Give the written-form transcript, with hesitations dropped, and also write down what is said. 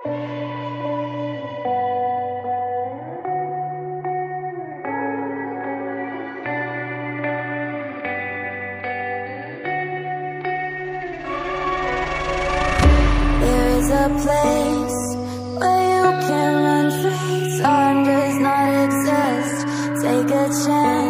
A place where you can run free. Time does not exist. Take a chance.